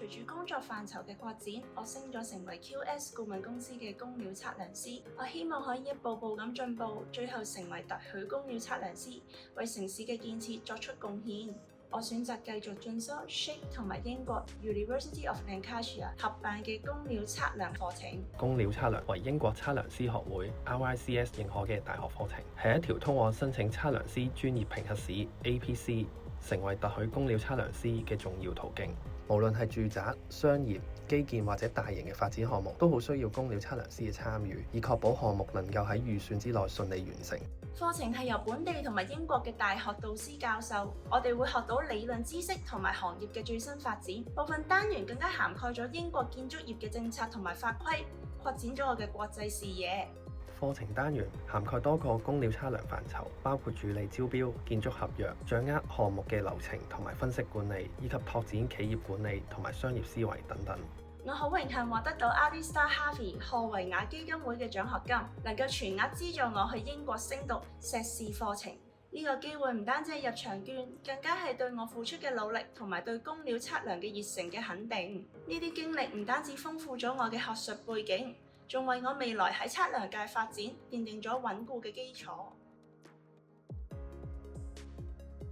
隨住工作範疇嘅擴展，我升咗成為 QS 顧問公司嘅工料測量師。我希望可以一步步咁進步，最後成為特許工料測量師，為城市嘅建設作出貢獻。我選擇繼續進修 SHAPE 同埋英國 University of Lancashire 合辦嘅工料測量課程。工料測量為英國測量師學會 RICS 認可嘅大學課程，係一條通往申請測量師專業評核試 APC， 成為特許工料測量師嘅重要途徑。無論係住宅、商業、基建或者大型嘅發展項目，都好需要工料測量師嘅參與，以確保項目能夠喺預算之內順利完成。課程係由本地同埋英國嘅大學導師教授，我哋會學到理論知識同埋行業嘅最新發展。部分單元更加涵蓋咗英國建築業嘅政策同埋法規，擴展咗我嘅國際視野。課程單元涵蓋多個工料測量範疇，包括處理招標、建築合約、掌握項目嘅流程同埋分析管理，以及拓展企業管理同埋商業思維等等。我好榮幸獲得到 Alistair Harvey 賀維雅基金會嘅獎學金，能夠全額資助我去英國升讀碩士課程。呢個機會唔單止係入場券，更加係對我付出嘅努力同埋對工料測量嘅熱誠嘅肯定。呢啲經歷唔單止豐富咗我嘅學術背景，仲為我未來喺測量界發展奠定咗穩固嘅基礎。